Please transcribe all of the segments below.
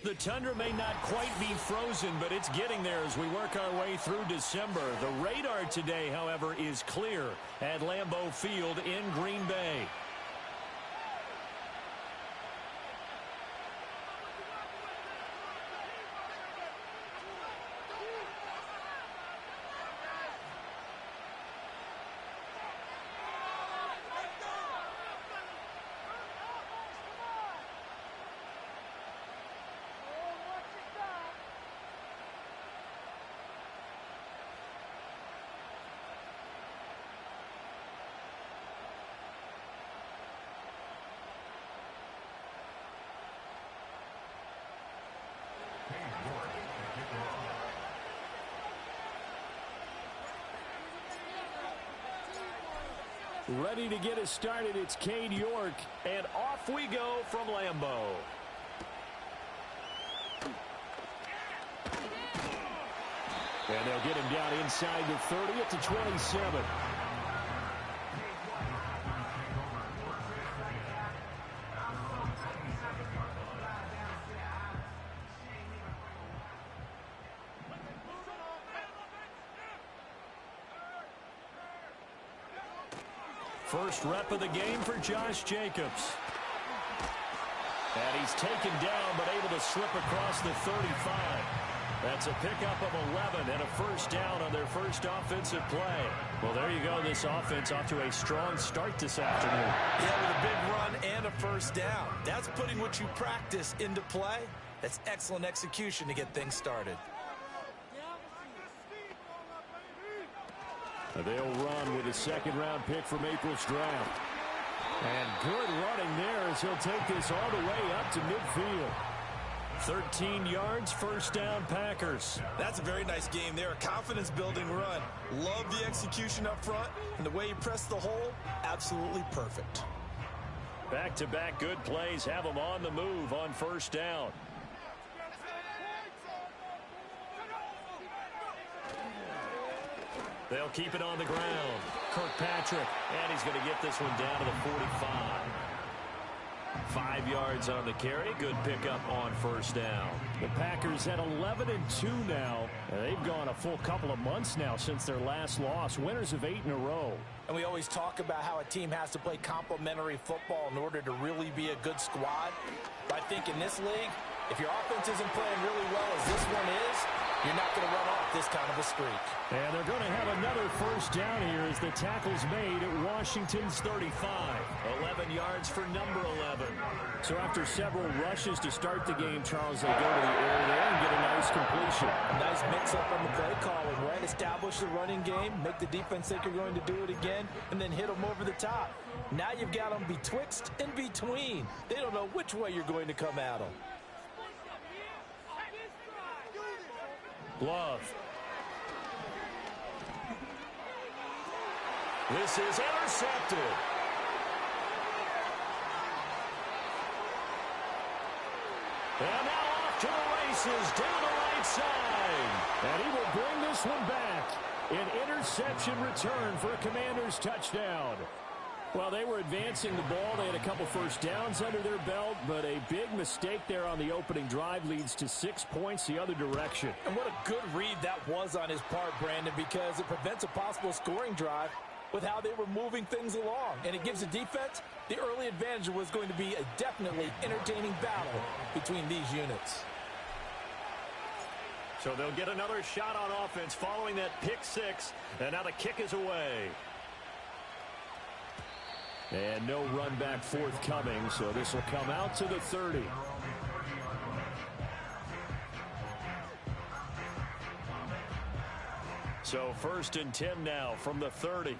The tundra may not quite be frozen, but it's getting there as we work our way through December. The radar today, however, is clear at Lambeau Field in Green Bay. Ready to get us started, it's Cade York, and off we go from Lambeau. And they'll get him down inside the 30 at the 27. First rep of the game for Josh Jacobs. And he's taken down but able to slip across the 35. That's a pickup of 11 and a first down on their first offensive play. Well, there you go. This offense off to a strong start this afternoon. Yeah, with a big run and a first down. That's putting what you practice into play. That's excellent execution to get things started. They'll run with a second-round pick from April's draft. And good running there as he'll take this all the way up to midfield. 13 yards, first down, Packers. That's a very nice game there. A confidence-building run. Love the execution up front. And the way he pressed the hole, absolutely perfect. Back-to-back good plays have them on the move on first down. They'll keep it on the ground. Kirkpatrick, and he's going to get this one down to the 45. 5 yards on the carry. Good pickup on first down. The Packers at 11-2 now. And they've gone a full couple of months now since their last loss. Winners of 8 in a row. And we always talk about how a team has to play complementary football in order to really be a good squad. But I think in this league, if your offense isn't playing really well as this one is, you're not going to run off this kind of a streak. And they're going to have another first down here as the tackle's made at Washington's 35. 11 yards for number 11. So after several rushes to start the game, Charles, they go to the air there and get a nice completion. A nice mix-up on the play calling, right? Establish the running game, make the defense think you're going to do it again, and then hit them over the top. Now you've got them betwixt and between. They don't know which way you're going to come at them. Love. This is intercepted. And now off to the races down the right side. And he will bring this one back. An interception return for a Commanders touchdown. Well, they were advancing the ball. They had a couple first downs under their belt, but a big mistake there on the opening drive leads to 6 points the other direction. And what a good read that was on his part, Brandon, because it prevents a possible scoring drive with how they were moving things along. And it gives the defense the early advantage. Was going to be a definitely entertaining battle between these units. So they'll get another shot on offense following that pick six, and now the kick is away. And no run back forthcoming, so this will come out to the 30. So 1st and 10 now from the 30.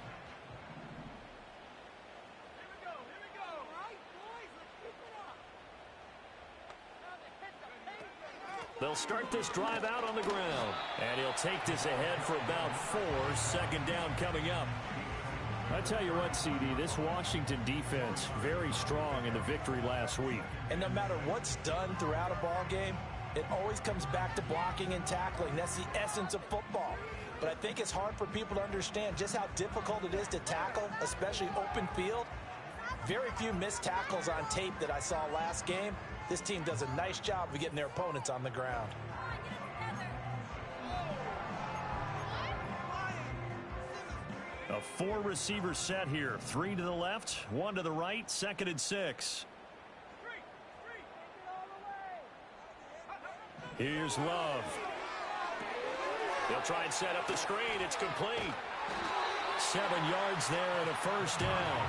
They'll start this drive out on the ground. And he'll take this ahead for about 4. Second down coming up. I tell you what, CD, this Washington defense, very strong in the victory last week. And no matter what's done throughout a ball game, it always comes back to blocking and tackling. That's the essence of football. But I think it's hard for people to understand just how difficult it is to tackle, especially open field. Very few missed tackles on tape that I saw last game. This team does a nice job of getting their opponents on the ground. A 4-receiver set here. 3 to the left, 1 to the right, 2nd and 6. Here's Love. They'll try and set up the screen. It's complete. 7 yards there and a first down.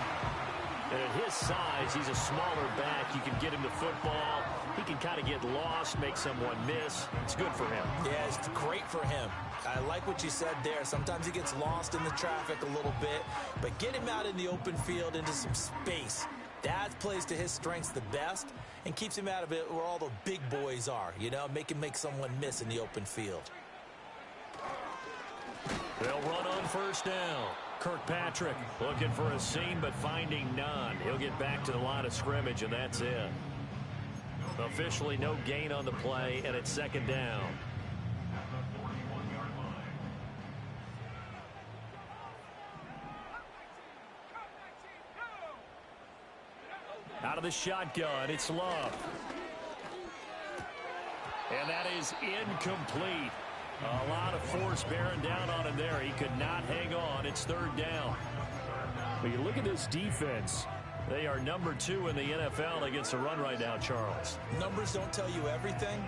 And at his size, he's a smaller back. You can get him the football. He can kind of get lost, make someone miss. It's good for him. Yeah, it's great for him. I like what you said there. Sometimes he gets lost in the traffic a little bit, but get him out in the open field into some space. That plays to his strengths the best and keeps him out of it where all the big boys are, you know, make him make someone miss in the open field. They'll run on first down. Kirkpatrick looking for a seam but finding none. He'll get back to the line of scrimmage, and that's it. Officially no gain on the play, and it's 2nd down. Out of the shotgun, it's Love. And that is incomplete. A lot of force bearing down on him there. He could not hang on. It's 3rd down. But you look at this defense. They are number 2 in the NFL against the run right now, Charles. Numbers don't tell you everything,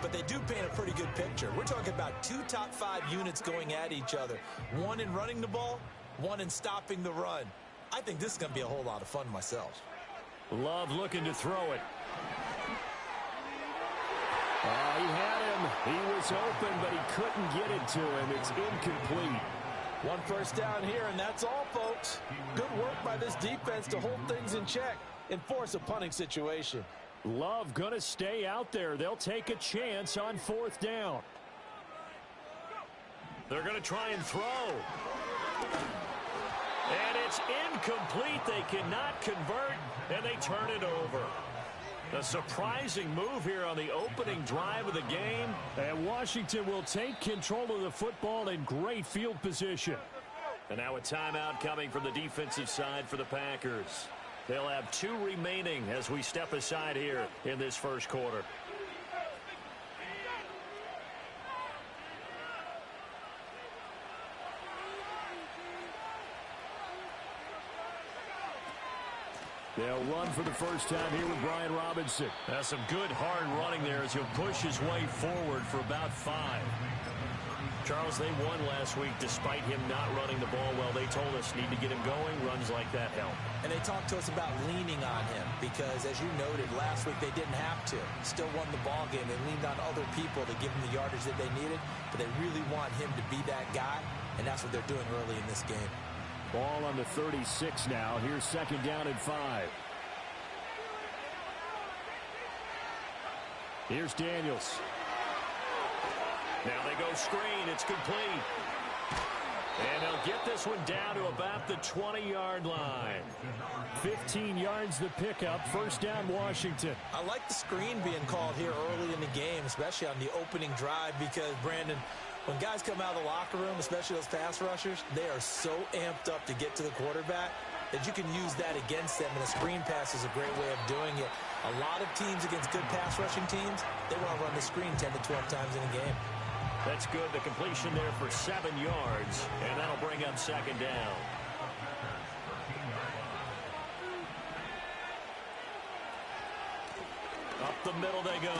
but they do paint a pretty good picture. We're talking about 2 top 5 units going at each other. 1 in running the ball, 1 in stopping the run. I think this is going to be a whole lot of fun myself. Love looking to throw it. He had him. He was open, but he couldn't get it to him. It's incomplete. 1 first down here, and that's all, folks. Good work by this defense to hold things in check and force a punting situation. Love going to stay out there. They'll take a chance on 4th down. They're going to try and throw. And it's incomplete. They cannot convert, and they turn it over. A surprising move here on the opening drive of the game. And Washington will take control of the football in great field position. And now a timeout coming from the defensive side for the Packers. They'll have 2 remaining as we step aside here in this first quarter. They'll run for the first time here with Brian Robinson. That's some good hard running there as he'll push his way forward for about 5. Charles, they won last week despite him not running the ball well. They told us need to get him going. Runs like that help. And they talked to us about leaning on him because, as you noted, last week they didn't have to. Still won the ball game. They leaned on other people to give them the yardage that they needed, but they really want him to be that guy, and that's what they're doing early in this game. Ball on the 36 now. Here's 2nd down and 5. Here's Daniels. Now they go screen. It's complete. And they'll get this one down to about the 20-yard line. 15 yards the pickup. First down, Washington. I like the screen being called here early in the game, especially on the opening drive, because, Brandon, when guys come out of the locker room, especially those pass rushers, they are so amped up to get to the quarterback that you can use that against them, and a screen pass is a great way of doing it. A lot of teams against good pass rushing teams, they want to run the screen 10 to 12 times in a game. That's good. The completion there for 7 yards, and that'll bring up 2nd down. Up the middle they go.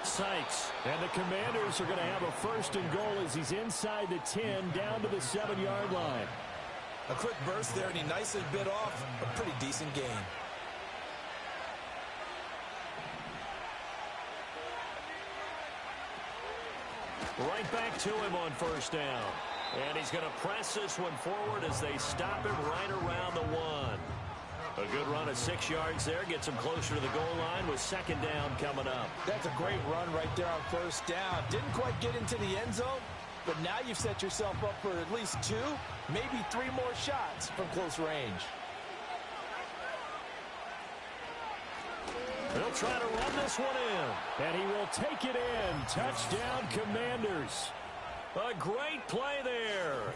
Sykes, and the Commanders are going to have a 1st and goal as he's inside the 10 down to the 7-yard line. A quick burst there, and he nicely bit off a pretty decent gain. Right back to him on 1st down. And he's going to press this one forward as they stop him right around the 1. A good run of 6 yards there. Gets him closer to the goal line with 2nd down coming up. That's a great run right there on 1st down. Didn't quite get into the end zone, but now you've set yourself up for at least 2, maybe 3 more shots from close range. They'll try to run this one in. And he will take it in. Touchdown, Commanders. A great play there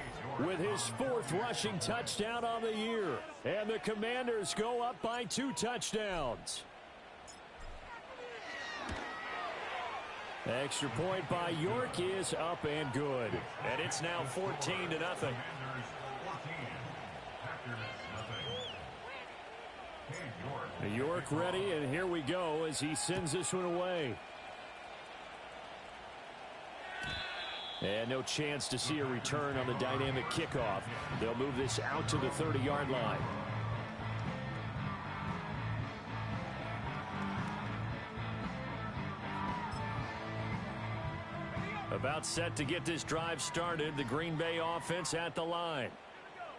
with his 4th rushing touchdown on the year. And the Commanders go up by 2 touchdowns. Extra point by York is up and good. And it's now 14-0. York ready, and here we go as he sends this one away. And no chance to see a return on the dynamic kickoff. They'll move this out to the 30-yard line. About set to get this drive started, the Green Bay offense at the line.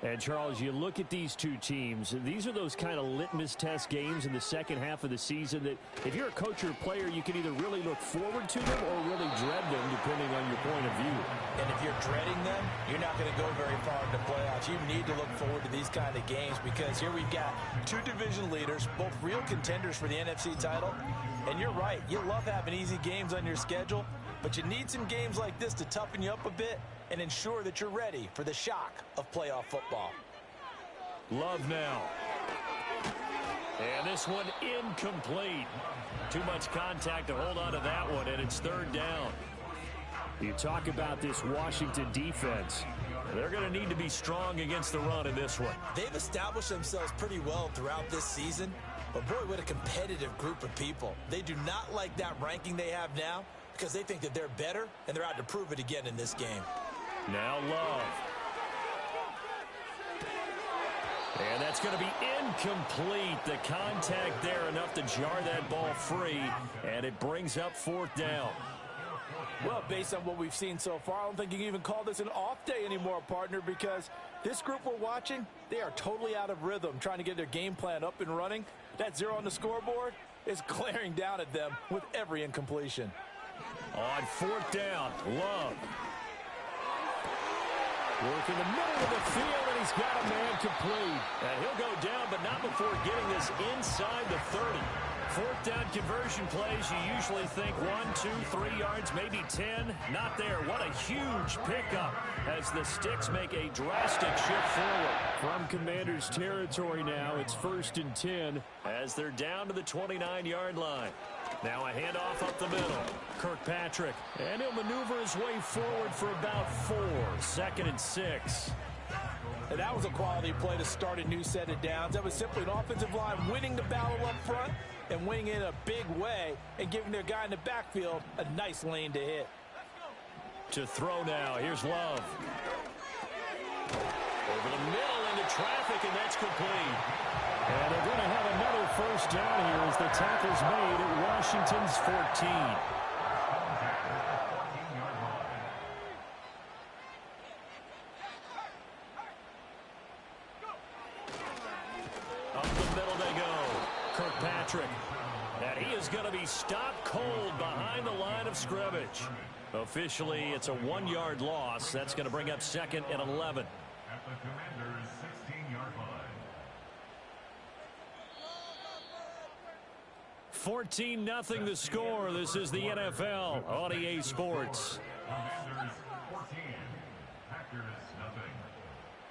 And, Charles, you look at these two teams, these are those kind of litmus test games in the second half of the season that if you're a coach or a player, you can either really look forward to them or really dread them, depending on your point of view. And if you're dreading them, you're not going to go very far in the playoffs. You need to look forward to these kind of games because here we've got two division leaders, both real contenders for the NFC title. And you're right, you love having easy games on your schedule, but you need some games like this to toughen you up a bit and ensure that you're ready for the shock of playoff football. Love now. And this one incomplete. Too much contact to hold on to that one, and it's third down. You talk about this Washington defense. They're going to need to be strong against the run in this one. They've established themselves pretty well throughout this season, but boy, what a competitive group of people. They do not like that ranking they have now because they think that they're better, and they're out to prove it again in this game. Now Love. And that's going to be incomplete. The contact there enough to jar that ball free, and it brings up fourth down. Well, based on what we've seen so far, I don't think you can even call this an off day anymore, partner, because this group we're watching, they are totally out of rhythm, trying to get their game plan up and running. That zero on the scoreboard is glaring down at them with every incompletion. On fourth down, Love. Work in the middle of the field, and he's got a man complete. And he'll go down, but not before getting this inside the 30. Fourth down conversion plays, you usually think 1, 2, 3 yards, maybe 10. Not there. What a huge pickup as the Sticks make a drastic shift forward. From Commanders territory now, it's 1st and 10 as they're down to the 29-yard line. Now a handoff up the middle. Kirkpatrick. And he'll maneuver his way forward for about 4. 2nd and 6. And that was a quality play to start a new set of downs. That was simply an offensive line winning the battle up front and winning in a big way and giving their guy in the backfield a nice lane to hit. To throw now. Here's Love. Over the middle into traffic, and that's complete. And they're going to have another first down here as the tackle's made at Washington's 14. Up the middle they go. Kirkpatrick. And he is going to be stopped cold behind the line of scrimmage. Officially, it's a 1-yard loss. That's going to bring up 2nd and 11. At the Commanders' 16-yard line. 14-0 the score. This is the NFL on EA Sports. Commanders 14, Packers nothing.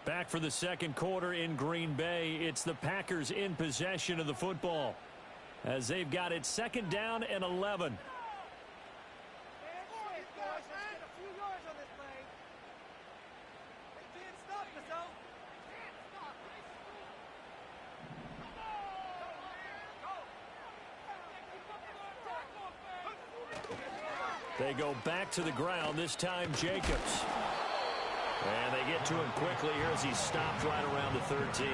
Back for the second quarter in Green Bay. It's the Packers in possession of the football as they've got it 2nd down and 11. They go back to the ground, this time Jacobs. And they get to him quickly here as he's stopped right around the 13.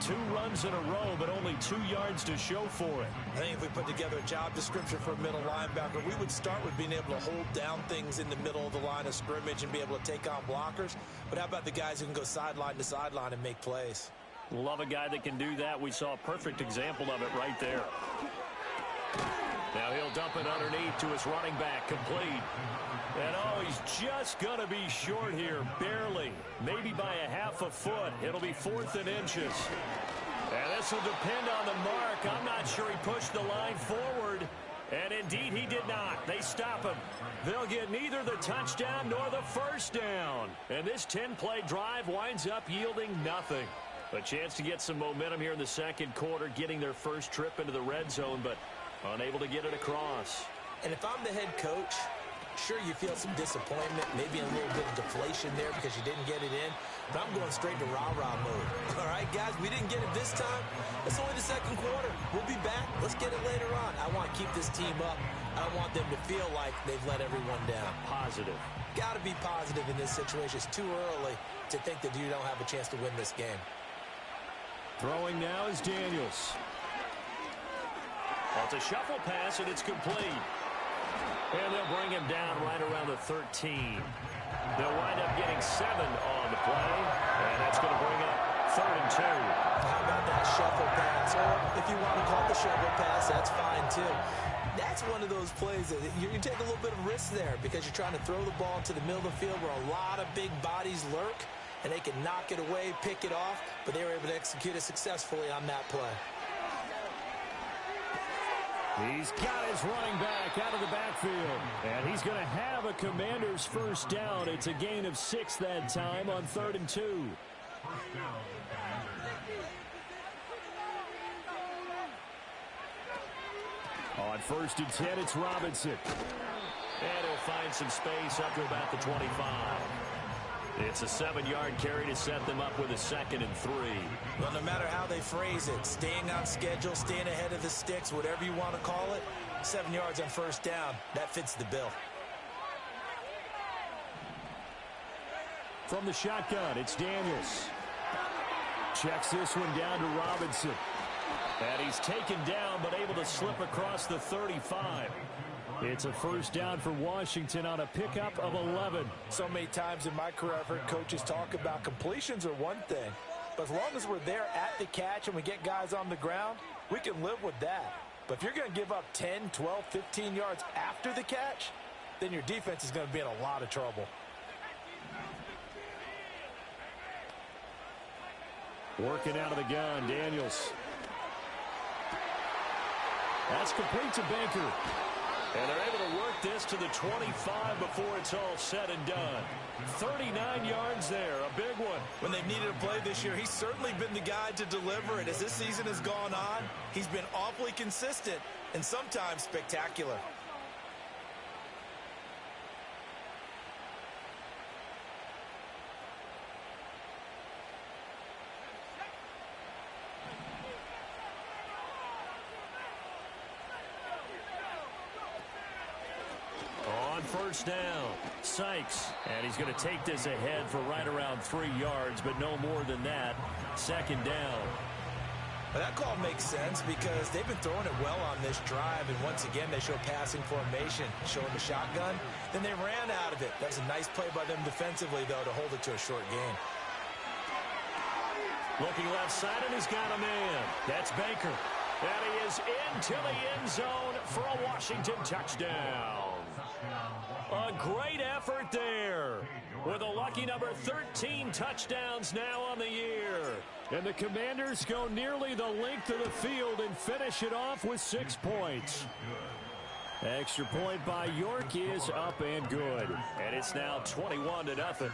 2 runs in a row, but only 2 yards to show for it. I think if we put together a job description for a middle linebacker, we would start with being able to hold down things in the middle of the line of scrimmage and be able to take on blockers. But how about the guys who can go sideline to sideline and make plays? Love a guy that can do that. We saw a perfect example of it right there. Now he'll dump it underneath to his running back, complete. And oh, he's just going to be short here, barely, maybe by a half a foot. It'll be 4th and inches. And this will depend on the mark. I'm not sure he pushed the line forward. And indeed, he did not. They stop him. They'll get neither the touchdown nor the first down. And this 10-play drive winds up yielding nothing. A chance to get some momentum here in the second quarter, getting their first trip into the red zone, but unable to get it across. And if I'm the head coach, sure, you feel some disappointment, maybe a little bit of deflation there because you didn't get it in, but I'm going straight to rah-rah mode. All right, guys, we didn't get it this time. It's only the second quarter. We'll be back. Let's get it later on. I want to keep this team up. I don't want them to feel like they've let everyone down. Positive. Got to be positive in this situation. It's too early to think that you don't have a chance to win this game. Throwing now is Daniels. Well, it's a shuffle pass, and it's complete. And they'll bring him down right around the 13. They'll wind up getting 7 on the play, and that's going to bring up 3rd and 2. How about that shuffle pass? Or if you want to call it the shovel pass, that's fine too. That's one of those plays that you take a little bit of risk there because you're trying to throw the ball to the middle of the field where a lot of big bodies lurk, and they can knock it away, pick it off, but they were able to execute it successfully on that play. He's got his running back out of the backfield, and he's going to have a Commanders first down. It's a gain of 6 that time on 3rd and 2. First down, On 1st and 10, it's Robinson. And he'll find some space up to about the 25. It's a 7-yard carry to set them up with a 2nd and 3. Well, no matter how they phrase it, staying on schedule, staying ahead of the sticks, whatever you want to call it, 7 yards on first down, that fits the bill. From the shotgun, it's Daniels. Checks this one down to Robinson. And he's taken down, but able to slip across the 35. It's a first down for Washington on a pickup of 11. So many times in my career, I've heard coaches talk about completions are one thing. But as long as we're there at the catch and we get guys on the ground, we can live with that. But if you're going to give up 10, 12, 15 yards after the catch, then your defense is going to be in a lot of trouble. Working out of the gun, Daniels. That's complete to Baker. And they're able to work this to the 25 before it's all said and done. 39 yards there, a big one. When they've needed a play this year, he's certainly been the guy to deliver it. As this season has gone on, he's been awfully consistent and sometimes spectacular. First down, Sykes, and he's going to take this ahead for right around 3 yards, but no more than that. 2nd down. Well, that call makes sense because they've been throwing it well on this drive, and once again they show passing formation, showing the shotgun. Then they ran out of it. That's a nice play by them defensively, though, to hold it to a short gain. Looking left side, and he's got a man. That's Baker. And he is into the end zone for a Washington touchdown. A great effort there with a lucky number 13 touchdowns now on the year. And the Commanders go nearly the length of the field and finish it off with 6 points. Extra point by York is up and good. And it's now 21-0.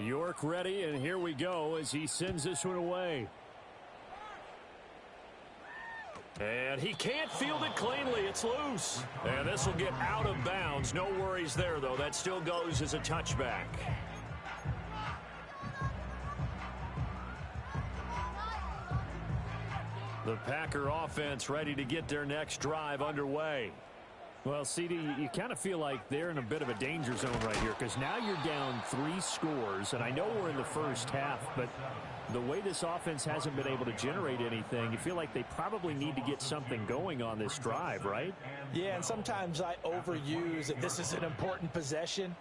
York ready, and here we go as he sends this one away. And he can't field it cleanly. It's loose. And this will get out of bounds. No worries there, though. That still goes as a touchback. The Packer offense ready to get their next drive underway. Well, CD, you kind of feel like they're in a bit of a danger zone right here because now you're down 3 scores, and I know we're in the first half, but the way this offense hasn't been able to generate anything, you feel like they probably need to get something going on this drive, right? Yeah, and sometimes I overuse that this is an important possession,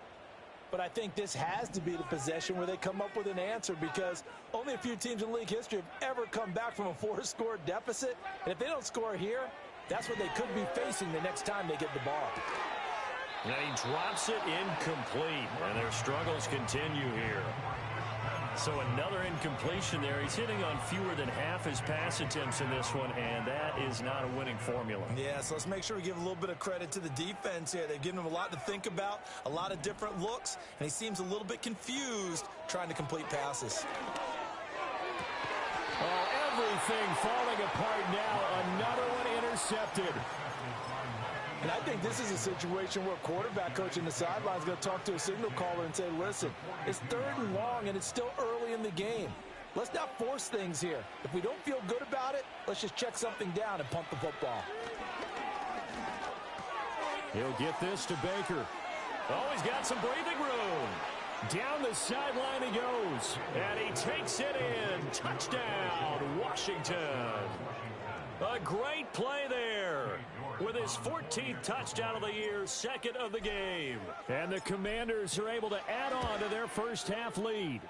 but I think this has to be the possession where they come up with an answer because only a few teams in league history have ever come back from a 4-score deficit, and if they don't score here, that's what they could be facing the next time they get the ball. And he drops it incomplete, and their struggles continue here. So another incompletion there. He's hitting on fewer than half his pass attempts in this one, and that is not a winning formula. Yeah, so let's make sure we give a little bit of credit to the defense here. They've given him a lot to think about, a lot of different looks, and he seems a little bit confused trying to complete passes. Oh, everything falling apart now. Another one intercepted. And I think this is a situation where a quarterback coach in the sideline is going to talk to a signal caller and say, listen, it's 3rd and long, and it's still early in the game. Let's not force things here. If we don't feel good about it, let's just check something down and punt the football. He'll get this to Baker. Oh, he's got some breathing room. Down the sideline he goes. And he takes it in. Touchdown, Washington. A great play there. With his 14th touchdown of the year, 2nd of the game. And the Commanders are able to add on to their first half lead.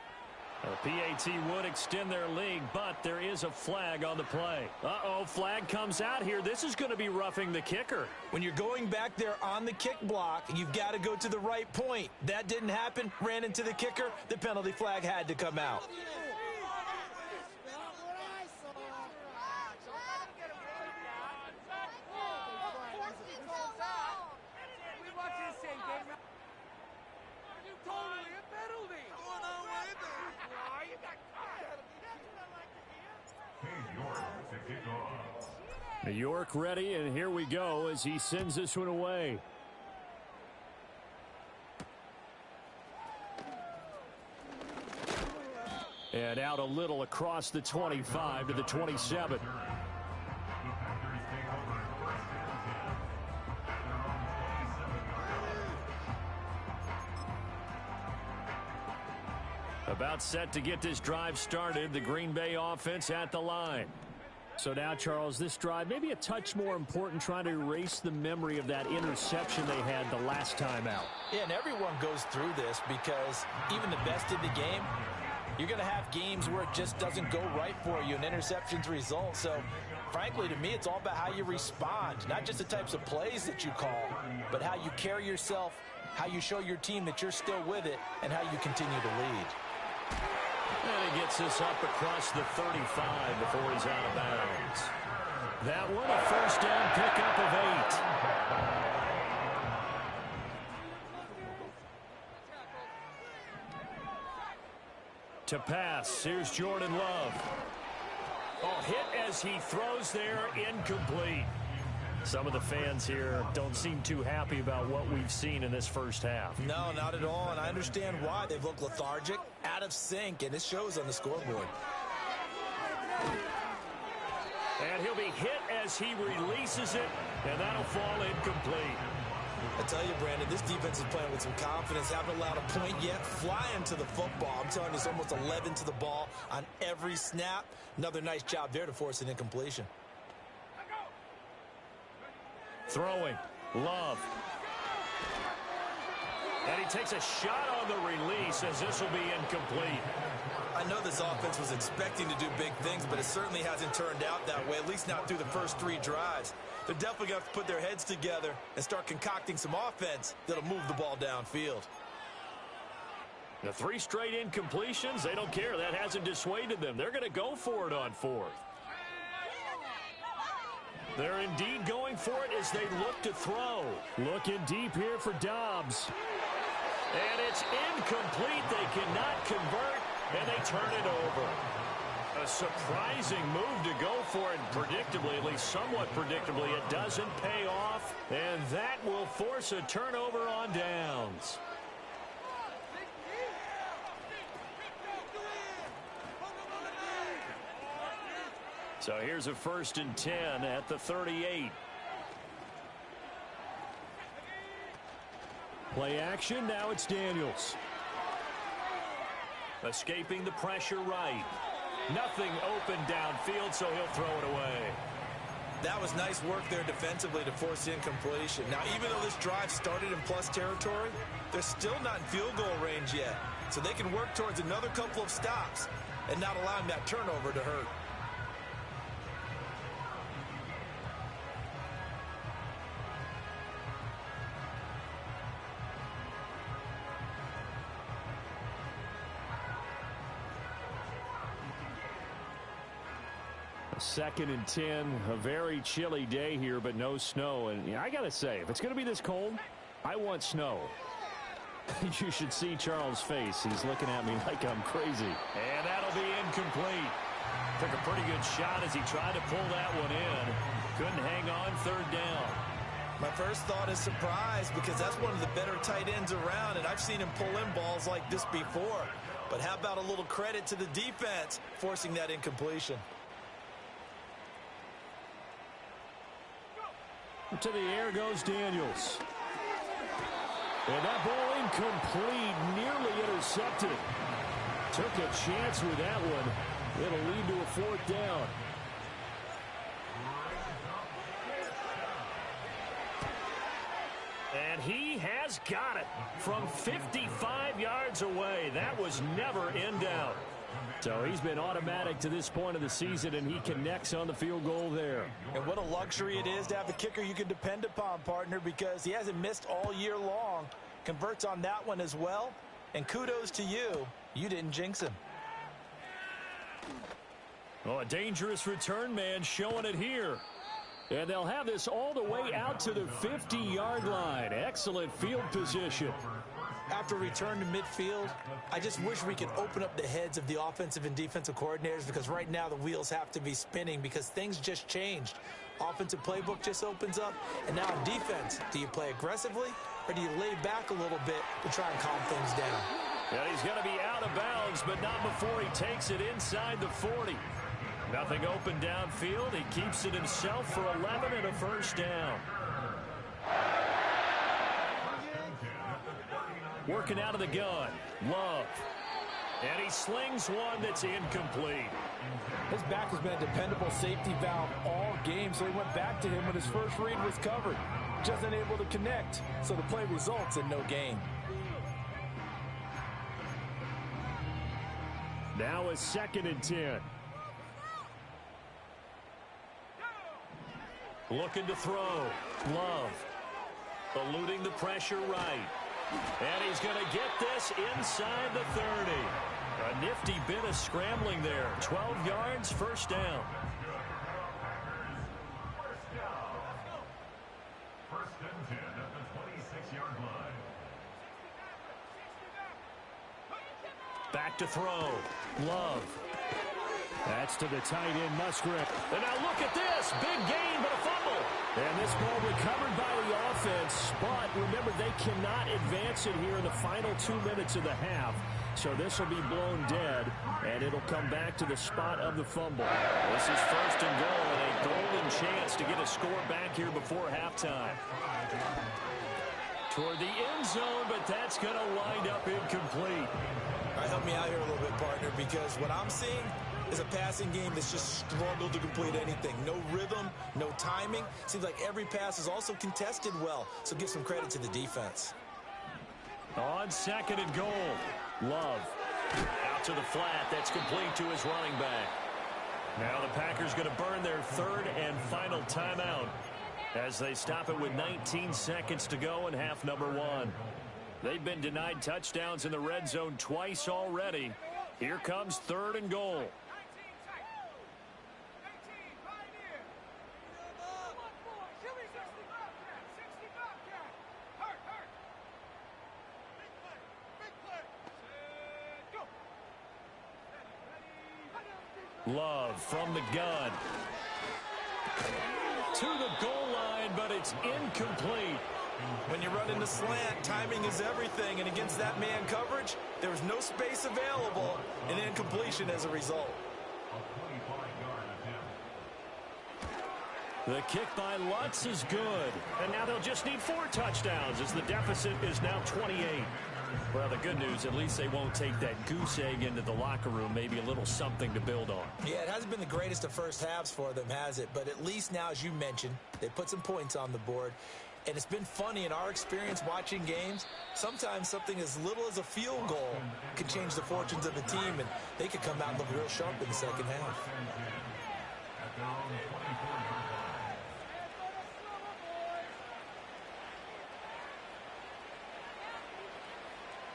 The PAT would extend their lead, but there is a flag on the play. Uh-oh, flag comes out here. This is going to be roughing the kicker. When you're going back there on the kick block, you've got to go to the right point. That didn't happen, ran into the kicker. The penalty flag had to come out. New York ready, and here we go as he sends this one away. And out a little across the 25 to the 27. About set to get this drive started. The Green Bay offense at the line. So now, Charles, this drive maybe a touch more important, trying to erase the memory of that interception they had the last time out. Yeah, and everyone goes through this because even the best in the game, you're going to have games where it just doesn't go right for you and interceptions result. So, frankly, to me, it's all about how you respond, not just the types of plays that you call, but how you carry yourself, how you show your team that you're still with it, and how you continue to lead. And he gets this up across the 35 before he's out of bounds. That one a first down pickup of 8. To pass, here's Jordan Love. Oh, hit as he throws there, incomplete. Some of the fans here don't seem too happy about what we've seen in this first half. No, not at all, and I understand why. They've looked lethargic, out of sync, and it shows on the scoreboard. And he'll be hit as he releases it, and that'll fall incomplete. I tell you, Brandon, this defense is playing with some confidence. Haven't allowed a point yet. Flying to the football. I'm telling you, it's almost 11 to the ball on every snap. Another nice job there to force an incompletion. Throwing, Love. And he takes a shot on the release as this will be incomplete. I know this offense was expecting to do big things, but it certainly hasn't turned out that way, at least not through the first 3 drives. They're definitely going to have to put their heads together and start concocting some offense that'll move the ball downfield. The 3 straight incompletions, they don't care. That hasn't dissuaded them. They're going to go for it on 4th. They're indeed going for it as they look to throw. Looking deep here for Dobbs. And it's incomplete. They cannot convert, and they turn it over. A surprising move to go for it. Predictably, at least somewhat predictably, it doesn't pay off. And that will force a turnover on downs. So here's a 1st and 10 at the 38. Play action, now it's Daniels. Escaping the pressure right. Nothing open downfield, so he'll throw it away. That was nice work there defensively to force incompletion. Now, even though this drive started in plus territory, they're still not in field goal range yet. So they can work towards another couple of stops and not allowing that turnover to hurt. 2nd and 10. A very chilly day here, but no snow. And I got to say, if it's going to be this cold, I want snow. You should see Charles' face. He's looking at me like I'm crazy. And that'll be incomplete. Took a pretty good shot as he tried to pull that one in. Couldn't hang on 3rd down. My first thought is surprise because that's one of the better tight ends around, and I've seen him pull in balls like this before. But how about a little credit to the defense forcing that incompletion? To the air goes Daniels. And that ball incomplete, nearly intercepted. Took a chance with that one. It'll lead to a 4th down. And he has got it from 55 yards away. That was never in doubt. So he's been automatic to this point of the season, and he connects on the field goal there. And what a luxury it is to have a kicker you can depend upon, partner, because he hasn't missed all year long. Converts on that one as well. And kudos to you. You didn't jinx him. Oh, a dangerous return man showing it here. And they'll have this all the way out to the 50-yard line. Excellent field position. After return to midfield, I just wish we could open up the heads of the offensive and defensive coordinators, because right now the wheels have to be spinning because things just changed. Offensive playbook just opens up, and now in defense, do you play aggressively or do you lay back a little bit to try and calm things down? Yeah, he's going to be out of bounds, but not before he takes it inside the 40. Nothing open downfield. He keeps it himself for 11 and a 1st down. Working out of the gun. Love. And he slings one that's incomplete. His back has been a dependable safety valve all game, so he went back to him when his first read was covered. Just unable to connect, so the play results in no gain. Now a 2nd and 10. Looking to throw. Love. Eluding the pressure right. And he's going to get this inside the 30. A nifty bit of scrambling there. 12 yards, 1st down. First and 10 at the 26-yard line. Back to throw. Love. That's to the tight end, Musgrave. And now look at this. Big gain, but a fumble. And this ball recovered by the offense. But remember, they cannot advance it here in the final 2 minutes of the half. So this will be blown dead, and it'll come back to the spot of the fumble. This is 1st and goal, and a golden chance to get a score back here before halftime. Toward the end zone, but that's going to wind up incomplete. All right, help me out here a little bit, partner, because what I'm seeing is a passing game that's just struggled to complete anything. No rhythm, no timing. Seems like every pass is also contested well, so give some credit to the defense. On 2nd and goal, Love. Out to the flat. That's complete to his running back. Now the Packers going to burn their 3rd and final timeout as they stop it with 19 seconds to go in half number 1. They've been denied touchdowns in the red zone twice already. Here comes 3rd and goal. Love from the gun. To the goal line, but it's incomplete. When you run into slant, timing is everything, and against that man coverage, there was no space available, and incompletion as a result. The kick by Lutz is good, and now they'll just need 4 touchdowns as the deficit is now 28. Well, the good news, at least they won't take that goose egg into the locker room, maybe a little something to build on. Yeah, it hasn't been the greatest of first halves for them, has it? But at least now, as you mentioned, they put some points on the board. And it's been funny in our experience watching games. Sometimes something as little as a field goal can change the fortunes of a team, and they could come out and look real sharp in the second half.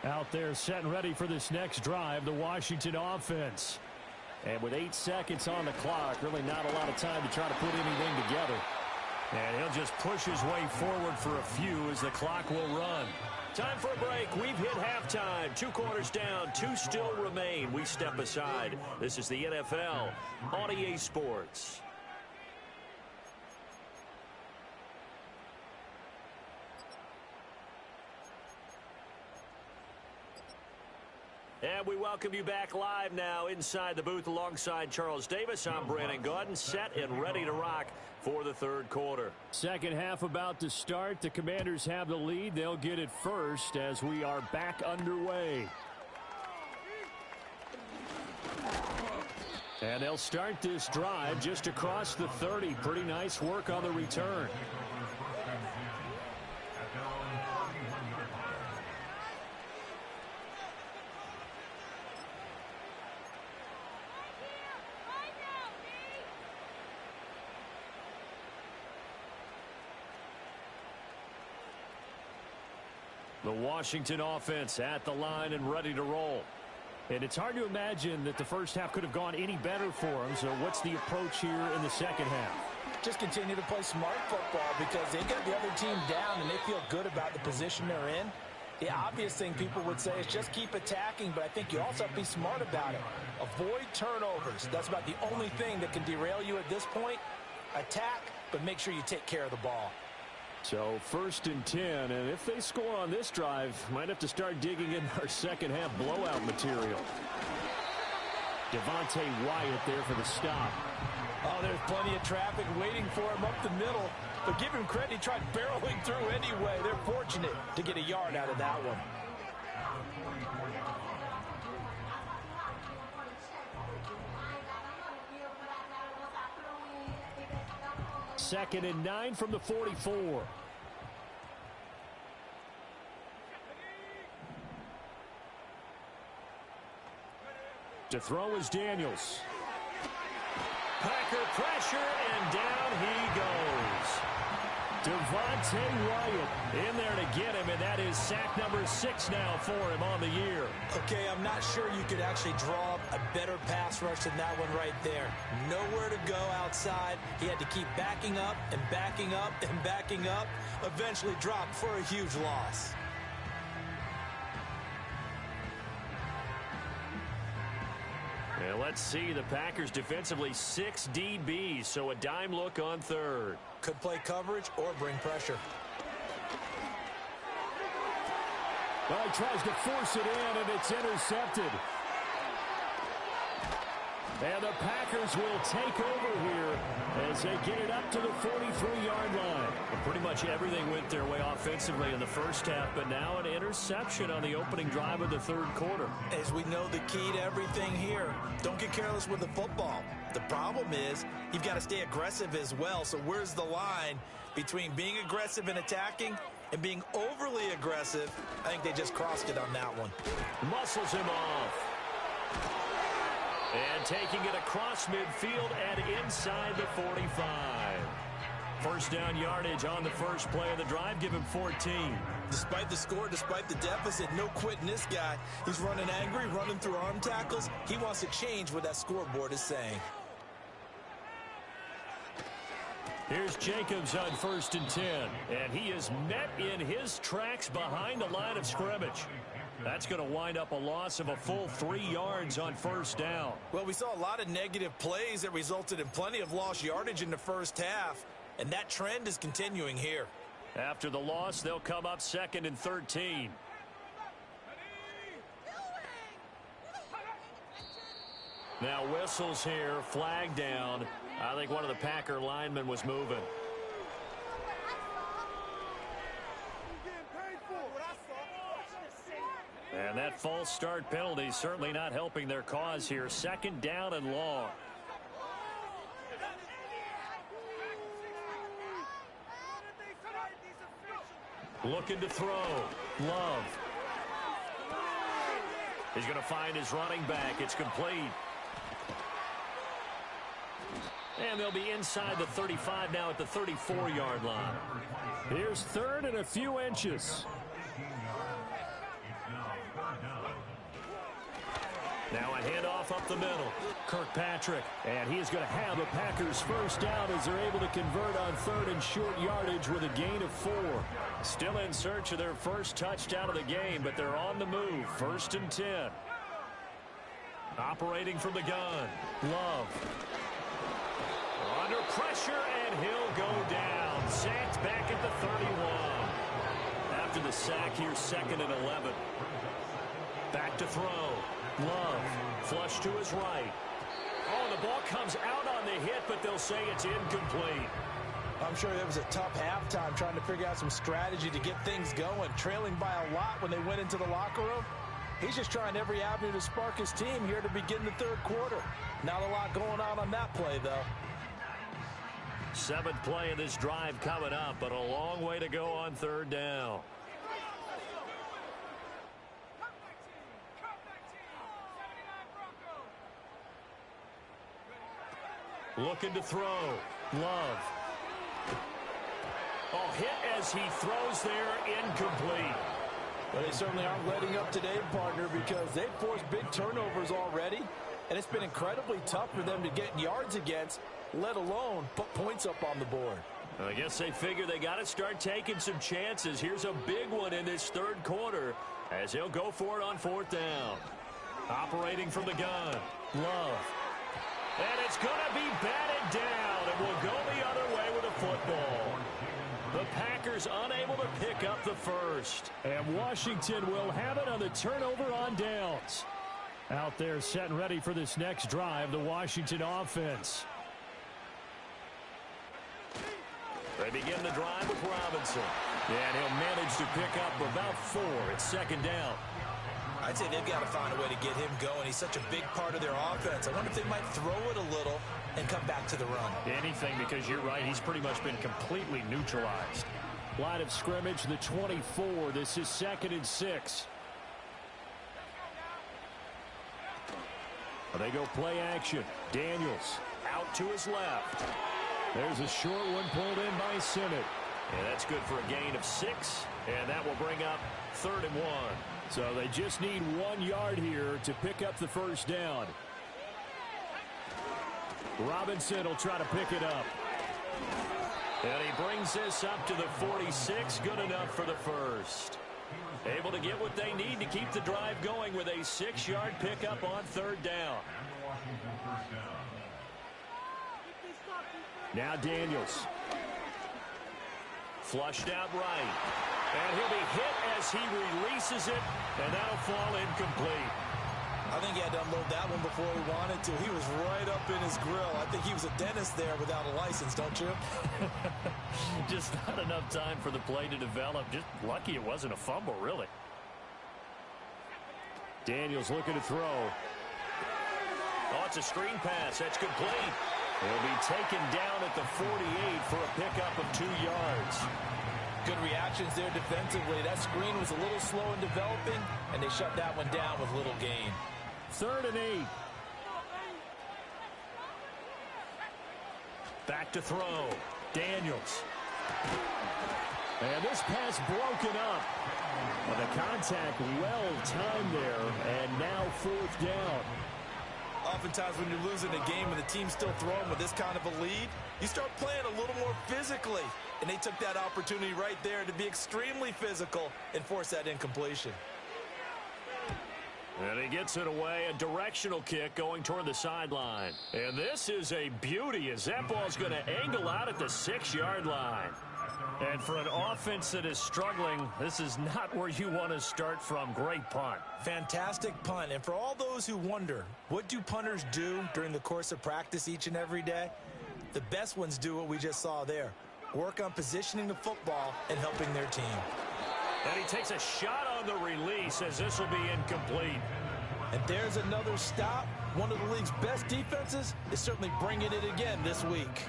Out there set and ready for this next drive, the Washington offense. And with 8 seconds on the clock, really not a lot of time to try to put anything together. And he'll just push his way forward for a few as the clock will run. Time for a break. We've hit halftime. 2 quarters down, 2 still remain. We step aside. This is the NFL on EA Sports. And we welcome you back live now inside the booth alongside Charles Davis. I'm Brandon Gaudin, set and ready to rock for the third quarter. Second half about to start. The Commanders have the lead. They'll get it first as we are back underway. And they'll start this drive just across the 30. Pretty nice work on the return. The Washington offense at the line and ready to roll. And it's hard to imagine that the first half could have gone any better for them. So what's the approach here in the second half? Just continue to play smart football because they got the other team down and they feel good about the position they're in. The obvious thing people would say is just keep attacking, but I think you also have to be smart about it. Avoid turnovers. That's about the only thing that can derail you at this point. Attack, but make sure you take care of the ball. So 1st and 10, and if they score on this drive, might have to start digging in our second half blowout material. Devontae Wyatt there for the stop. Oh, there's plenty of traffic waiting for him up the middle. But give him credit, he tried barreling through anyway. They're fortunate to get a yard out of that one. Second and 9 from the 44. To throw is Daniels. Packer pressure, and down he goes. Devontae Wyatt in there to get him, and that is sack number 6 now for him on the year. Okay, I'm not sure you could actually draw up a better pass rush than that one right there. Nowhere to go outside. He had to keep backing up and backing up and backing up. Eventually dropped for a huge loss. And let's see, the Packers defensively 6 DBs, so a dime look on third. Could play coverage or bring pressure. Well, he tries to force it in, and it's intercepted. And the Packers will take over here as they get it up to the 43-yard line. And pretty much everything went their way offensively in the first half, but now an interception on the opening drive of the third quarter. As we know, the key to everything here, don't get careless with the football. The problem is you've got to stay aggressive as well. So where's the line between being aggressive and attacking and being overly aggressive? I think they just crossed it on that one. Muscles him off. And taking it across midfield and inside the 45. First down yardage on the first play of the drive. Give him 14. Despite the score, despite the deficit, no quitting this guy. He's running angry, running through arm tackles. He wants to change what that scoreboard is saying. Here's Jacobs on 1st and 10. And he is met in his tracks behind the line of scrimmage. That's going to wind up a loss of a full 3 yards on first down. Well, we saw a lot of negative plays that resulted in plenty of lost yardage in the first half, and that trend is continuing here. After the loss, they'll come up 2nd and 13. Now whistles here, flag down. I think one of the Packer linemen was moving. And that false start penalty certainly not helping their cause here. 2nd down and long. Looking to throw. Love. He's going to find his running back. It's complete. And they'll be inside the 35 now at the 34-yard line. Here's 3rd and a few inches. Now a handoff up the middle. Kirkpatrick, and he is going to have a Packers first down as they're able to convert on third and short yardage with a gain of 4. Still in search of their first touchdown of the game, but they're on the move. 1st and 10. Operating from the gun. Love. Under pressure, and he'll go down. Sacked back at the 31. After the sack, here's 2nd and 11. Back to throw. Love. Flush to his right. Oh, the ball comes out on the hit, but they'll say it's incomplete. I'm sure it was a tough halftime trying to figure out some strategy to get things going. Trailing by a lot when they went into the locker room. He's just trying every avenue to spark his team here to begin the 3rd quarter. Not a lot going on that play, though. 7th play of this drive coming up, but a long way to go on 3rd down. Looking to throw. Love. Oh, hit as he throws there, incomplete. Well, they certainly aren't letting up today, partner, because they've forced big turnovers already, and it's been incredibly tough for them to get yards against, let alone put points up on the board. I guess they figure they got to start taking some chances. Here's a big one in this 3rd quarter as he'll go for it on 4th down. Operating from the gun. Love. And it's going to be batted down, and will go the other way with a football. The Packers unable to pick up the first. And Washington will have it on the turnover on downs. Out there set and ready for this next drive, the Washington offense. They begin the drive with Robinson. And he'll manage to pick up about 4. It's 2nd down. I'd say they've got to find a way to get him going. He's such a big part of their offense. I wonder if they might throw it a little and come back to the run. Anything, because you're right. He's pretty much been completely neutralized. Line of scrimmage, the 24. This is 2nd and 6. They go play action. Daniels out to his left. There's a short one pulled in by Simmons. And that's good for a gain of 6. And that will bring up 3rd and 1. So they just need 1 yard here to pick up the first down. Robinson will try to pick it up. And he brings this up to the 46. Good enough for the first. Able to get what they need to keep the drive going with a 6-yard pickup on 3rd down. Now Daniels. Flushed out right. And he'll be hit as he releases it, and that'll fall incomplete. I think he had to unload that one before he wanted to. He was right up in his grill. I think he was a dentist there without a license, don't you? Just not enough time for the play to develop. Just lucky it wasn't a fumble, really. Daniels looking to throw. Oh, it's a screen pass. That's complete. He'll be taken down at the 48 for a pickup of 2 yards. Good reactions there defensively. That screen was a little slow in developing, and they shut that one down with little gain. 3rd and 8. Back to throw. Daniels. And this pass broken up. But the contact well timed there, and now 4th down. Oftentimes when you're losing a game and the team's still throwing with this kind of a lead, you start playing a little more physically. And they took that opportunity right there to be extremely physical and force that incompletion. And he gets it away, a directional kick going toward the sideline. And this is a beauty as that ball's going to angle out at the 6-yard line. And for an offense that is struggling, this is not where you want to start from. Great punt. Fantastic punt. And for all those who wonder, what do punters do during the course of practice each and every day? The best ones do what we just saw there. Work on positioning the football and helping their team. And he takes a shot on the release as this will be incomplete. And there's another stop. One of the league's best defenses is certainly bringing it again this week.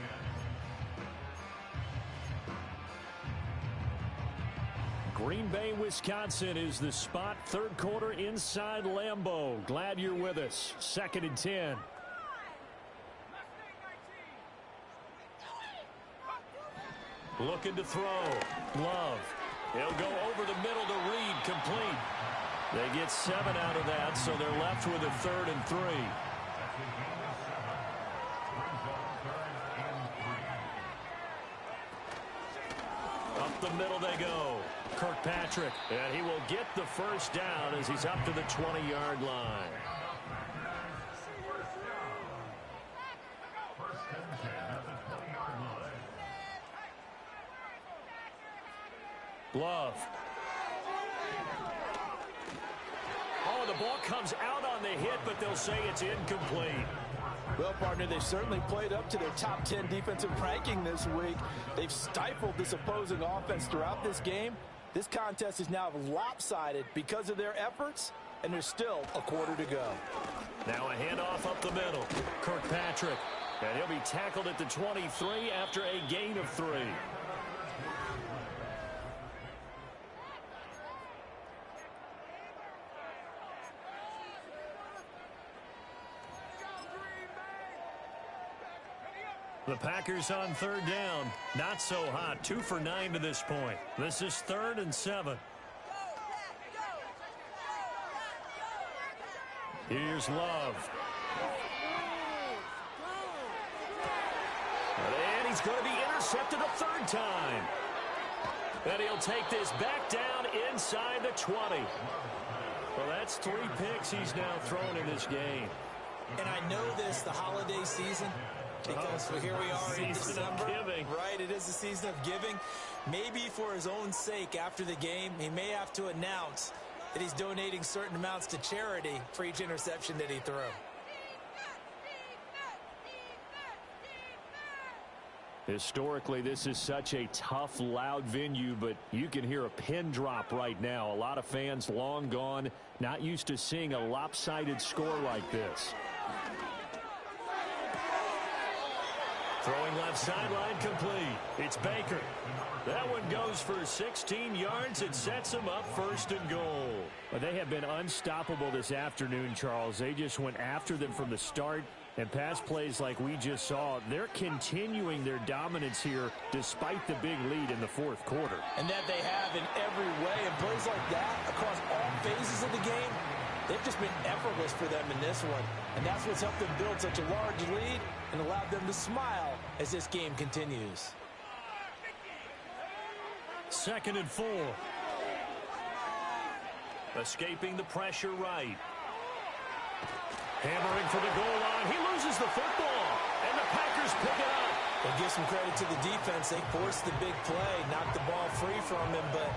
Green Bay, Wisconsin is the spot. 3rd quarter inside Lambeau. Glad you're with us. 2nd and 10. Looking to throw. Love. He'll go over the middle to Reed. Complete. They get 7 out of that, so they're left with a 3rd and 3. Up the middle they go. Kirkpatrick, and he will get the first down as he's up to the 20-yard line. Glove. Oh, the ball comes out on the hit, but they'll say it's incomplete. Well, partner, they've certainly played up to their top 10 defensive ranking this week. They've stifled this opposing offense throughout this game. This contest is now lopsided because of their efforts, and there's still a quarter to go. Now a handoff up the middle. Kirkpatrick, and he'll be tackled at the 23 after a gain of 3. The Packers on 3rd down. Not so hot. 2 for 9 to this point. This is 3rd and 7. Here's Love. And he's going to be intercepted a 3rd time. And he'll take this back down inside the 20. Well, that's 3 picks he's now thrown in this game. And I know this, the holiday season, because here we are in December, right? It is the season of giving. Maybe for his own sake after the game, he may have to announce that he's donating certain amounts to charity for each interception that he threw. Historically, this is such a tough, loud venue, but you can hear a pin drop right now. A lot of fans long gone, not used to seeing a lopsided score like this. Throwing left sideline complete. It's Baker. That one goes for 16 yards. It sets him up 1st and goal. But they have been unstoppable this afternoon, Charles. They just went after them from the start. And pass plays like we just saw, they're continuing their dominance here despite the big lead in the 4th quarter. And that they have in every way. And plays like that across all phases of the game, they've just been effortless for them in this one. And that's what's helped them build such a large lead and allowed them to smile as this game continues. 2nd and 4. Escaping the pressure right. Hammering for the goal line. He loses the football. And the Packers pick it up. We'll give some credit to the defense. They forced the big play, knocked the ball free from him, but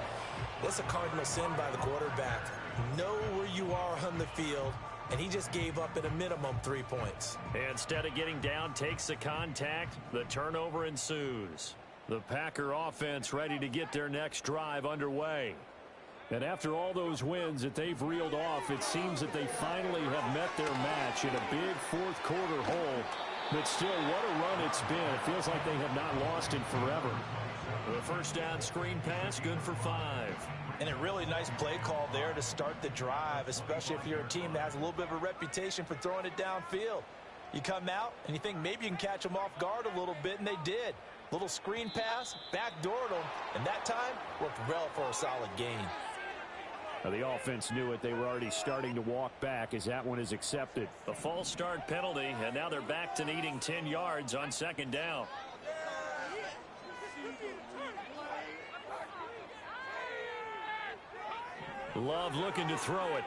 that's a cardinal sin by the quarterback. Know where you are on the field, and he just gave up at a minimum 3 points. Instead of getting down, takes the contact. The turnover ensues. The Packer offense ready to get their next drive underway. And after all those wins that they've reeled off, it seems that they finally have met their match in a big 4th quarter hole. But still, what a run it's been. It feels like they have not lost in forever. The 1st down screen pass, good for 5. And a really nice play call there to start the drive, especially if you're a team that has a little bit of a reputation for throwing it downfield. You come out and you think maybe you can catch them off guard a little bit, and they did. Little screen pass, backdoored them, and that time worked well for a solid gain. The offense knew it. They were already starting to walk back as that one is accepted. A false start penalty, and now they're back to needing 10 yards on 2nd down. Love looking to throw it.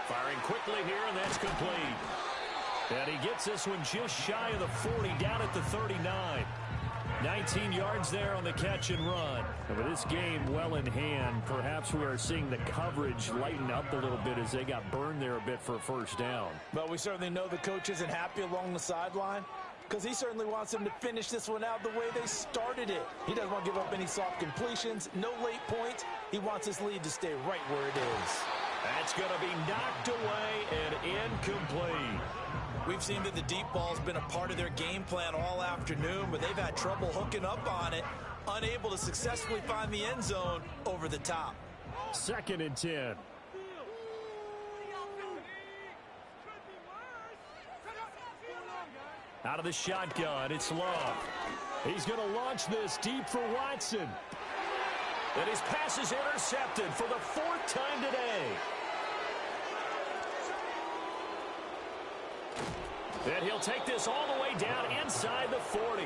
Firing quickly here, and that's complete. And he gets this one just shy of the 40, down at the 39. 19 yards there on the catch and run. And with this game well in hand, perhaps we are seeing the coverage lighten up a little bit as they got burned there a bit for a 1st down. But we certainly know the coach isn't happy along the sideline because he certainly wants them to finish this one out the way they started it. He doesn't want to give up any soft completions, no late points. He wants his lead to stay right where it is. That's going to be knocked away and incomplete. We've seen that the deep ball's been a part of their game plan all afternoon, but they've had trouble hooking up on it, unable to successfully find the end zone over the top. 2nd and 10. Out of the shotgun, it's Love. He's going to launch this deep for Watson. And his pass is intercepted for the 4th time today. And he'll take this all the way down inside the 40.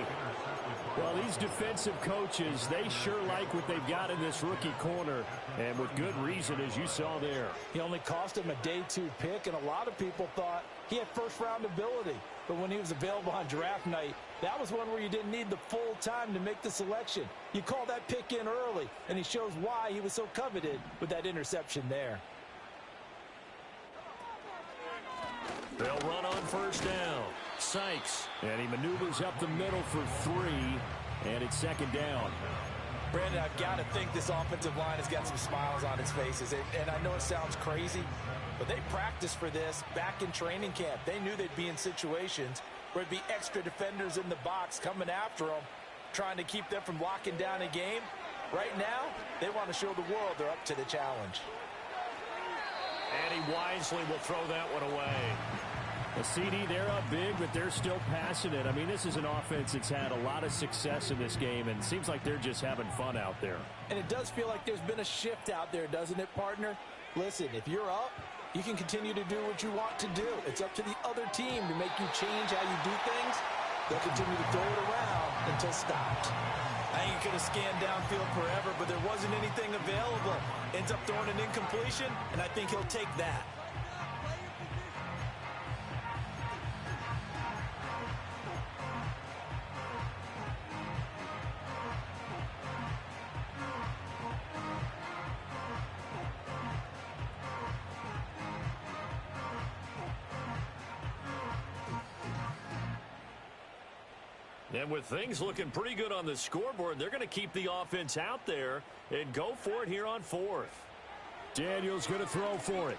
Well, these defensive coaches, they sure like what they've got in this rookie corner, and with good reason, as you saw there. He only cost him a day 2 pick, and a lot of people thought he had first-round ability. But when he was available on draft night, that was one where you didn't need the full time to make the selection. You call that pick in early, and he shows why he was so coveted with that interception there. They'll run on first down. Sykes, and he maneuvers up the middle for 3, and it's 2nd down. Brandon, I've got to think this offensive line has got some smiles on its faces. And I know it sounds crazy, but they practiced for this back in training camp. They knew they'd be in situations where it'd be extra defenders in the box coming after them, trying to keep them from locking down a game. Right now, they want to show the world they're up to the challenge. And he wisely will throw that one away. A CD, they're up big, but they're still passing it. I mean, this is an offense that's had a lot of success in this game, and it seems like they're just having fun out there. And it does feel like there's been a shift out there, doesn't it, partner? Listen, if you're up, you can continue to do what you want to do. It's up to the other team to make you change how you do things. They'll continue to throw it around until stopped. I think he could have scanned downfield forever, but there wasn't anything available. Ends up throwing an incompletion, and I think he'll take that. And with things looking pretty good on the scoreboard, they're going to keep the offense out there and go for it here on 4th. Daniel's going to throw for it.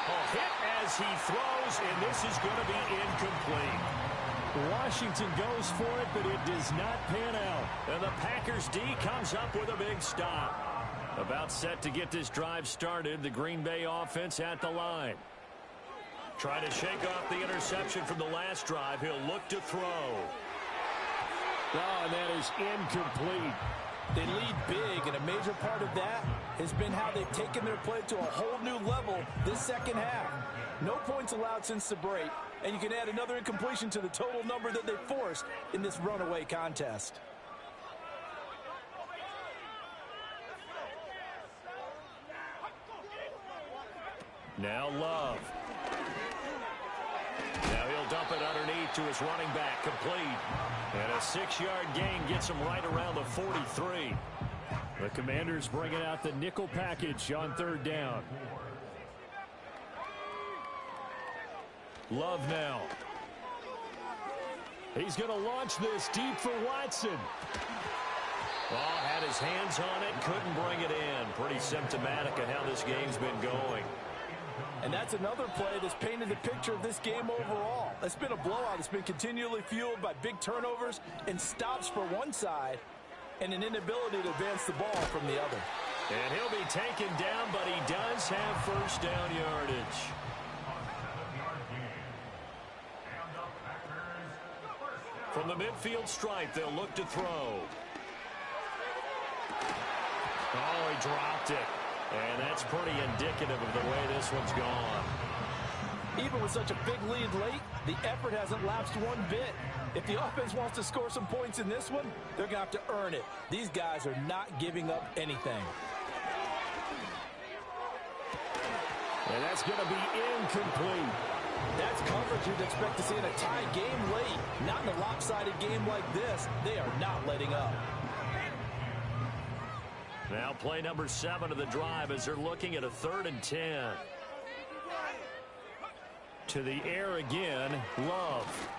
A hit as he throws, and this is going to be incomplete. Washington goes for it, but it does not pan out. And the Packers D comes up with a big stop. About set to get this drive started, the Green Bay offense at the line. Trying to shake off the interception from the last drive. He'll look to throw. Oh, and that is incomplete. They lead big, and a major part of that has been how they've taken their play to a whole new level this second half. No points allowed since the break, and you can add another incompletion to the total number that they forced in this runaway contest. Now Love. Now he'll dump it underneath to his running back, complete. And a 6-yard gain gets him right around the 43. The Commanders bringing out the nickel package on 3rd down. Love now. He's going to launch this deep for Watson. Oh, had his hands on it, couldn't bring it in. Pretty symptomatic of how this game's been going. And that's another play that's painted the picture of this game overall. It's been a blowout. It's been continually fueled by big turnovers and stops for one side and an inability to advance the ball from the other. And he'll be taken down, but he does have first down yardage. From the midfield stripe, they'll look to throw. Oh, he dropped it. And that's pretty indicative of the way this one's gone. Even with such a big lead late, the effort hasn't lapsed one bit. If the offense wants to score some points in this one, they're going to have to earn it. These guys are not giving up anything. And that's going to be incomplete. That's coverage you'd expect to see in a tie game late. Not in a lopsided game like this. They are not letting up. Now play number 7 of the drive as they're looking at a 3rd and 10. To the air again, Love.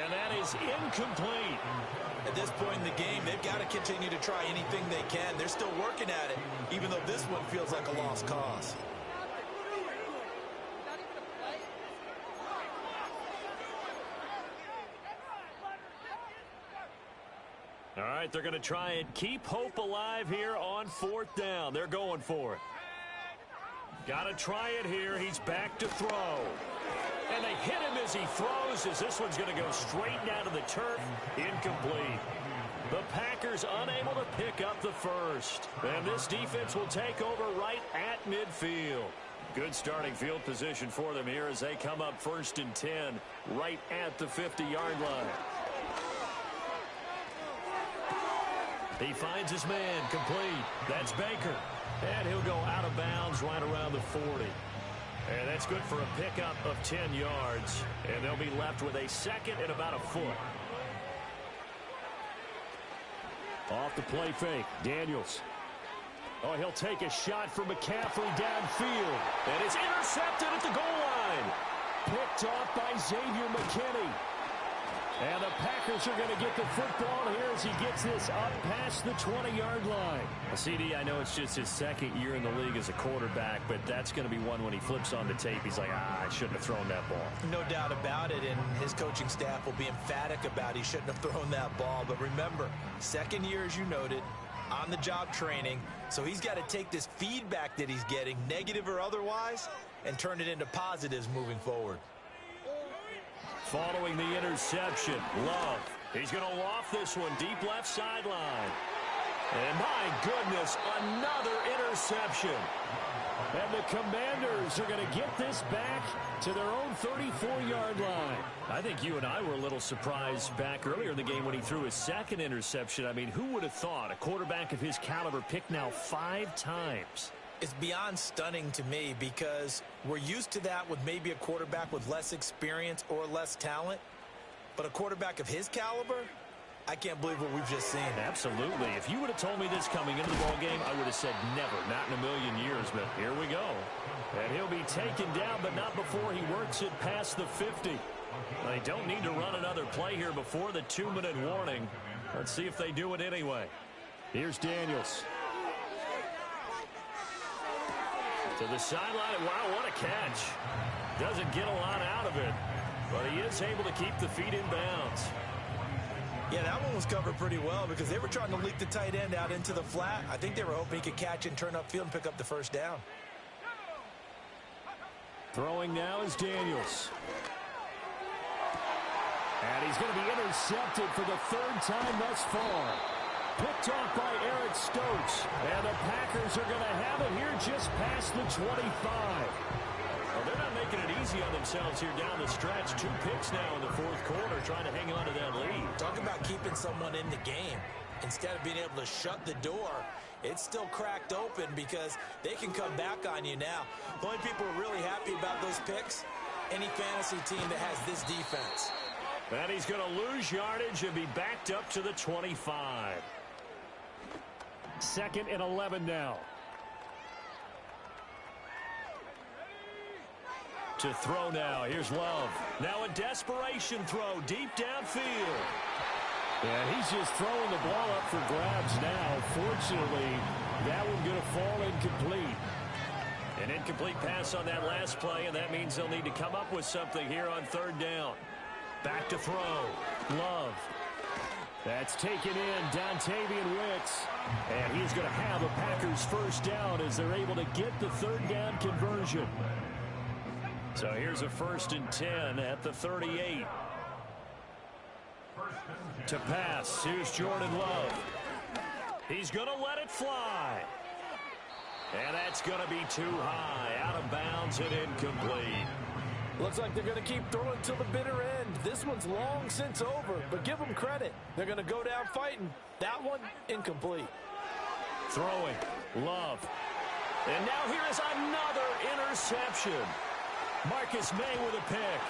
And that is incomplete. At this point in the game, they've got to continue to try anything they can. They're still working at it, even though this one feels like a lost cause. All right, they're going to try and keep hope alive here on 4th down. They're going for it. Got to try it here. He's back to throw. And they hit him as he throws, as this one's going to go straight down to the turf. Incomplete. The Packers unable to pick up the first. And this defense will take over right at midfield. Good starting field position for them here as they come up 1st and 10 right at the 50-yard line. He finds his man complete. That's Baker. And he'll go out of bounds right around the 40. And that's good for a pickup of 10 yards. And they'll be left with a second and about a foot. Off the play fake, Daniels. Oh, he'll take a shot from McCaffrey downfield. And it's intercepted at the goal line. Picked off by Xavier McKinney. And the Packers are going to get the football here as he gets this up past the 20-yard line. CD, I know it's just his second year in the league as a quarterback, but that's going to be one when he flips on the tape. He's like, I shouldn't have thrown that ball. No doubt about it, and his coaching staff will be emphatic about he shouldn't have thrown that ball. But remember, second year, as you noted, on-the-job training, so he's got to take this feedback that he's getting, negative or otherwise, and turn it into positives moving forward. Following the interception, Love. He's going to loft this one deep left sideline. And my goodness, another interception. And the Commanders are going to get this back to their own 34-yard line. I think you and I were a little surprised back earlier in the game when he threw his second interception. I mean, who would have thought a quarterback of his caliber picked now 5 times? It's beyond stunning to me because we're used to that with maybe a quarterback with less experience or less talent. But a quarterback of his caliber, I can't believe what we've just seen. Absolutely. If you would have told me this coming into the ballgame, I would have said never, not in a million years. But here we go. And he'll be taken down, but not before he works it past the 50. They don't need to run another play here before the 2-minute warning. Let's see if they do it anyway. Here's Daniels. To the sideline. Wow, what a catch. Doesn't get a lot out of it, but he is able to keep the feet in bounds. Yeah, that one was covered pretty well because they were trying to leak the tight end out into the flat. I think they were hoping he could catch and turn upfield and pick up the first down. Throwing now is Daniels. And he's going to be intercepted for the 3rd time thus far. Picked off by Eric Stokes. And the Packers are going to have it here just past the 25. Well, they're not making it easy on themselves here down the stretch. 2 picks now in the 4th quarter trying to hang on to that lead. Talk about keeping someone in the game. Instead of being able to shut the door, it's still cracked open because they can come back on you now. The only people who are really happy about those picks, any fantasy team that has this defense. And he's going to lose yardage and be backed up to the 25. 2nd and 11 now. To throw now. Here's Love. Now a desperation throw deep downfield. And he's just throwing the ball up for grabs now. Fortunately, that one going to fall incomplete. An incomplete pass on that last play, and that means they'll need to come up with something here on 3rd down. Back to throw. Love. That's taken in, Dontavian Wicks. And he's going to have a Packers first down as they're able to get the 3rd down conversion. So here's a 1st and 10 at the 38. To pass, here's Jordan Love. He's going to let it fly. And that's going to be too high, out of bounds and incomplete. Looks like they're going to keep throwing till the bitter end. This one's long since over, but give them credit. They're going to go down fighting. That one, incomplete. Throwing, Love. And now here is another interception. Marcus May with a pick.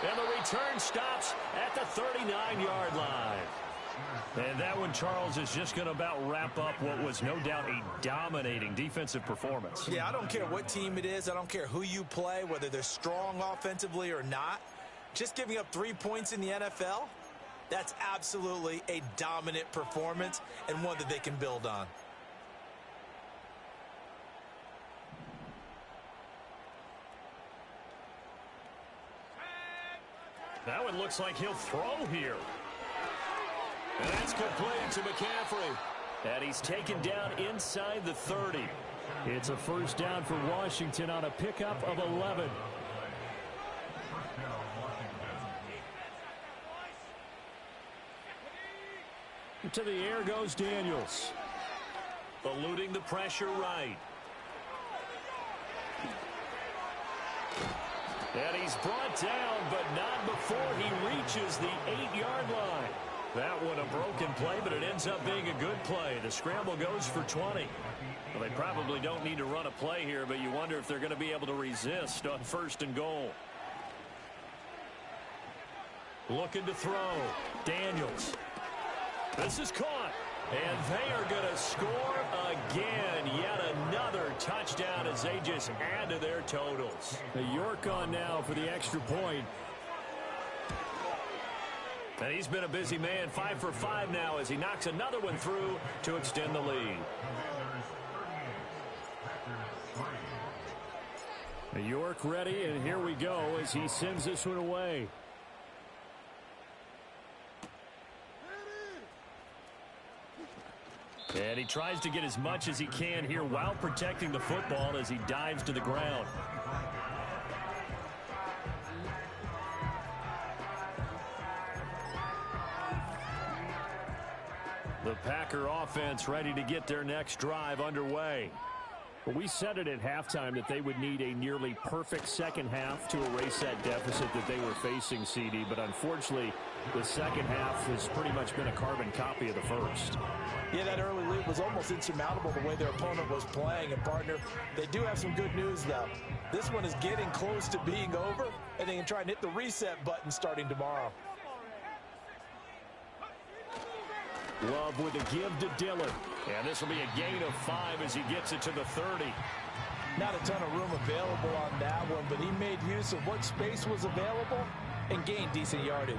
And the return stops at the 39-yard line. And that one, Charles, is just going to about wrap up what was no doubt a dominating defensive performance. Yeah, I don't care what team it is. I don't care who you play, whether they're strong offensively or not. Just giving up 3 points in the NFL, that's absolutely a dominant performance and one that they can build on. That one looks like he'll throw here. And that's complete to McCaffrey. And he's taken down inside the 30. It's a first down for Washington on a pickup of 11. To the air goes Daniels. Eluding the pressure right. And he's brought down, but not before he reaches the 8-yard line. That one a broken play, but it ends up being a good play. The scramble goes for 20. Well, they probably don't need to run a play here, but you wonder if they're going to be able to resist on 1st and goal. Looking to throw. Daniels. This is caught. And they are going to score again. Yet another touchdown as they just add to their totals. York on now for the extra point. And he's been a busy man. 5 for 5 now as he knocks another one through to extend the lead. York ready, and here we go as he sends this one away. And he tries to get as much as he can here while protecting the football as he dives to the ground. The Packer offense ready to get their next drive underway. Well, we said it at halftime that they would need a nearly perfect second half to erase that deficit that they were facing, CD. But unfortunately, the second half has pretty much been a carbon copy of the first. Yeah, that early lead was almost insurmountable the way their opponent was playing. And, partner, they do have some good news, though. This one is getting close to being over, and they can try and hit the reset button starting tomorrow. Love with a give to Dillon. And this will be a gain of 5 as he gets it to the 30. Not a ton of room available on that one, but he made use of what space was available and gained decent yardage.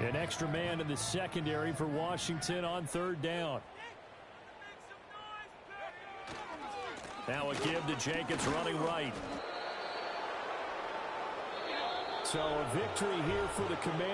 An extra man in the secondary for Washington on 3rd down. Now a give to Jenkins running right. So a victory here for the Commanders.